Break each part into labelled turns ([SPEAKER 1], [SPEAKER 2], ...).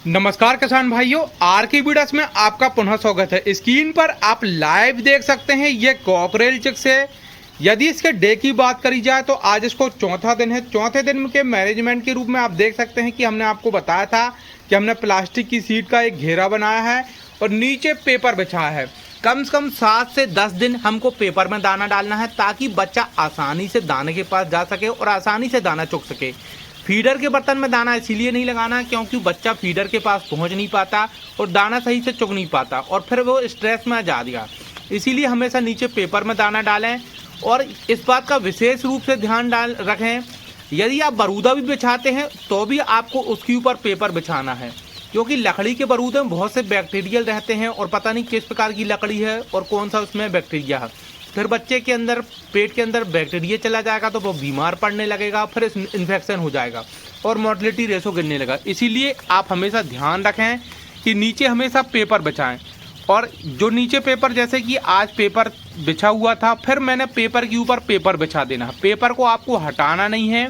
[SPEAKER 1] नमस्कार किसान भाइयों, आर के वीडियोस में आपका पुनः स्वागत है। स्क्रीन पर आप लाइव देख सकते हैं ये कॉकरेल चिक्स है। यदि इसके डे की बात करी जाए तो आज इसको चौथा दिन है। चौथे दिन के मैनेजमेंट के रूप में आप देख सकते हैं कि हमने आपको बताया था कि हमने प्लास्टिक की सीट का एक घेरा बनाया है और नीचे पेपर बिछाया है। कम से कम 7 से 10 दिन हमको पेपर में दाना डालना है ताकि बच्चा आसानी से दाने के पास जा सके और आसानी से दाना चुग सके। फीडर के बर्तन में दाना इसीलिए नहीं लगाना क्योंकि बच्चा फीडर के पास पहुंच नहीं पाता और दाना सही से चुग नहीं पाता और फिर वो स्ट्रेस में आ जाएगा। इसीलिए हमेशा नीचे पेपर में दाना डालें और इस बात का विशेष रूप से ध्यान रखें। यदि आप बरूदा भी बिछाते हैं तो भी आपको उसके ऊपर पेपर बिछाना है क्योंकि लकड़ी के बरूदे में बहुत से बैक्टीरियल रहते हैं और पता नहीं किस प्रकार की लकड़ी है और कौन सा उसमें बैक्टीरिया है। फिर बच्चे के अंदर पेट के अंदर बैक्टीरिया चला जाएगा तो वो बीमार पड़ने लगेगा, फिर इन्फेक्शन हो जाएगा और मोर्टेलिटी रेशो गिरने लगा। इसीलिए आप हमेशा ध्यान रखें कि नीचे हमेशा पेपर बिछाएं। और जो नीचे पेपर, जैसे कि आज पेपर बिछा हुआ था, फिर मैंने पेपर के ऊपर पेपर बिछा देना है। पेपर को आपको हटाना नहीं है,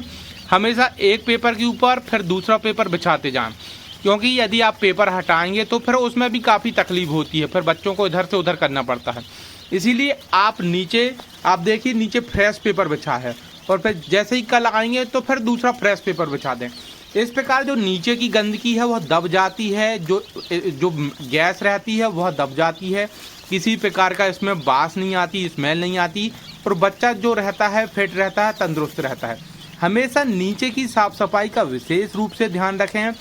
[SPEAKER 1] हमेशा एक पेपर के ऊपर फिर दूसरा पेपर बिछाते जाएं क्योंकि यदि आप पेपर हटाएंगे तो फिर उसमें भी काफ़ी तकलीफ होती है, फिर बच्चों को इधर से उधर करना पड़ता है। इसीलिए आप देखिए नीचे फ्रेश पेपर बिछा है और फिर जैसे ही कल आएंगे तो फिर दूसरा फ्रेश पेपर बिछा दें। इस प्रकार जो नीचे की गंदगी है वह दब जाती है, जो गैस रहती है वह दब जाती है, किसी प्रकार का इसमें बास नहीं आती, स्मेल नहीं आती और बच्चा जो रहता है फिट रहता है, तंदुरुस्त रहता है। हमेशा नीचे की साफ सफाई का विशेष रूप से ध्यान रखें।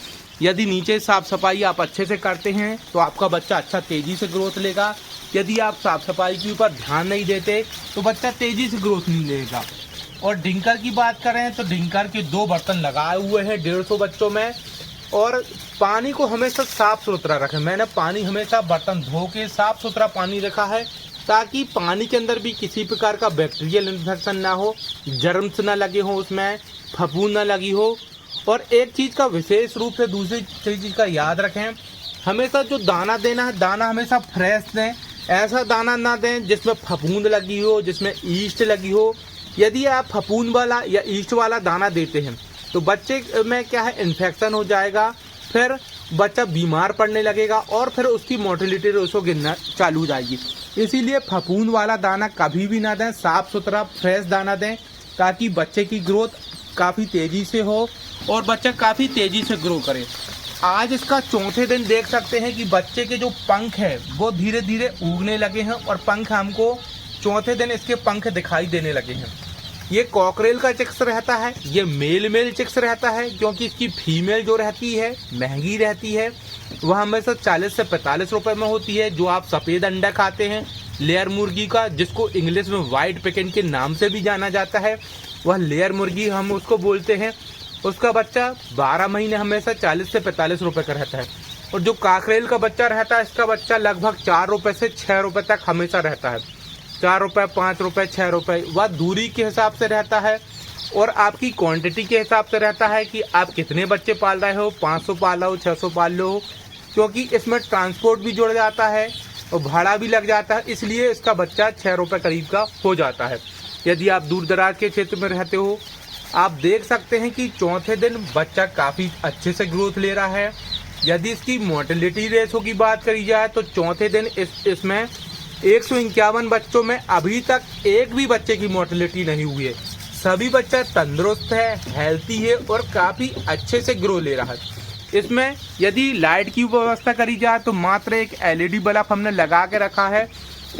[SPEAKER 1] यदि नीचे साफ सफाई आप अच्छे से करते हैं तो आपका बच्चा अच्छा तेज़ी से ग्रोथ लेगा। यदि आप साफ सफाई के ऊपर ध्यान नहीं देते तो बच्चा तेज़ी से ग्रोथ नहीं लेगा। और डिंकर की बात करें तो डिंकर के 2 बर्तन लगाए हुए हैं 150 बच्चों में। और पानी को हमेशा साफ़ सुथरा रखें। मैंने पानी हमेशा बर्तन धो के साफ़ सुथरा पानी रखा है ताकि पानी के अंदर भी किसी प्रकार का बैक्टीरियल इन्फेक्शन ना हो, जर्म्स ना लगे हो, उसमें फफूंद ना लगी हो। और एक चीज़ का विशेष रूप से दूसरी चीज़ का याद रखें, हमेशा जो दाना देना है दाना हमेशा फ्रेश दें। ऐसा दाना ना दें जिसमें फफूंद लगी हो, जिसमें ईस्ट लगी हो। यदि आप फफूंद वाला या ईस्ट वाला दाना देते हैं तो बच्चे में क्या है, इन्फेक्शन हो जाएगा, फिर बच्चा बीमार पड़ने लगेगा और फिर उसकी मोर्टेलिटी रेशो गिरना चालू हो जाएगी। इसीलिए फफूंद वाला दाना कभी भी ना दें, साफ़ सुथरा फ्रेश दाना दें ताकि बच्चे की ग्रोथ काफ़ी तेज़ी से हो और बच्चा काफ़ी तेज़ी से ग्रो करे। आज इसका चौथे दिन देख सकते हैं कि बच्चे के जो पंख है वो धीरे धीरे उगने लगे हैं और पंख हमको चौथे दिन इसके पंख दिखाई देने लगे हैं। ये कॉकरेल का चिक्स रहता है, ये मेल चिक्स रहता है क्योंकि इसकी फीमेल जो रहती है महंगी रहती है, वह हमेशा 40 से 45 रुपये में होती है। जो आप सफ़ेद अंडा खाते हैं लेयर मुर्गी का, जिसको इंग्लिश में वाइट पिकन के नाम से भी जाना जाता है, वह लेयर मुर्गी हम उसको बोलते हैं। उसका बच्चा 12 महीने हमेशा 40 से 45 रुपये का रहता है। और जो काकरेल का बच्चा रहता है, इसका बच्चा लगभग 4 रुपये से 6 रुपये तक हमेशा रहता है। 4 रुपये, 5 रुपये, 6 रुपये, वह दूरी के हिसाब से रहता है और आपकी क्वांटिटी के हिसाब से रहता है कि आप कितने बच्चे पाल रहे हो, 500 पाल रहे हो, 600 पाल रहे हो, क्योंकि इसमें ट्रांसपोर्ट भी जुड़ जाता है और भाड़ा भी लग जाता है। इसलिए इसका बच्चा 6 रुपये करीब का हो जाता है। यदि आप दूर दराज के क्षेत्र में रहते हो, आप देख सकते हैं कि चौथे दिन बच्चा काफ़ी अच्छे से ग्रोथ ले रहा है। यदि इसकी मोर्टेलिटी रेशो की बात करी जाए तो चौथे दिन इसमें 151 बच्चों में अभी तक एक भी बच्चे की मोर्टेलिटी नहीं हुई है। सभी बच्चा तंदुरुस्त है, हेल्थी है और काफ़ी अच्छे से ग्रो ले रहा है। इसमें यदि लाइट की व्यवस्था करी जाए तो मात्र एक LED बल्ब हमने लगा के रखा है।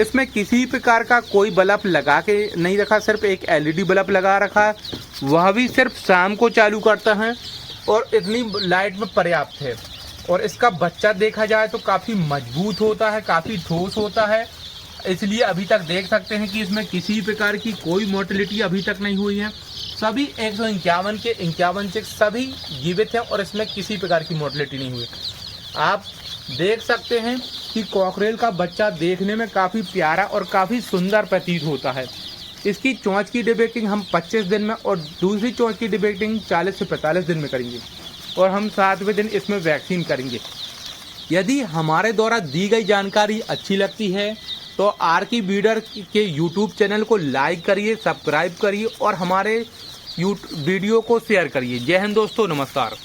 [SPEAKER 1] इसमें किसी प्रकार का कोई बल्ब लगा के नहीं रखा, सिर्फ एक LED बल्ब लगा रखा है, वह भी सिर्फ शाम को चालू करता है और इतनी लाइट में पर्याप्त है। और इसका बच्चा देखा जाए तो काफ़ी मजबूत होता है, काफ़ी ठोस होता है। इसलिए अभी तक देख सकते हैं कि इसमें किसी प्रकार की कोई मोर्टेलिटी अभी तक नहीं हुई है। सभी 151 के 51 चिक्स सभी जीवित हैं और इसमें किसी प्रकार की मोर्टेलिटी नहीं हुई। आप देख सकते हैं कि कॉकरेल का बच्चा देखने में काफ़ी प्यारा और काफ़ी सुंदर प्रतीत होता है। इसकी चोंच की डिबेटिंग हम 25 दिन में और दूसरी चोंच की डिबेटिंग 40 से 45 दिन में करेंगे और हम 7वें दिन इसमें वैक्सीन करेंगे। यदि हमारे द्वारा दी गई जानकारी अच्छी लगती है तो आर की ब्रीडर के यूट्यूब चैनल को लाइक करिए, सब्सक्राइब करिए और हमारे वीडियो को शेयर करिए। जय हिंद दोस्तों, नमस्कार।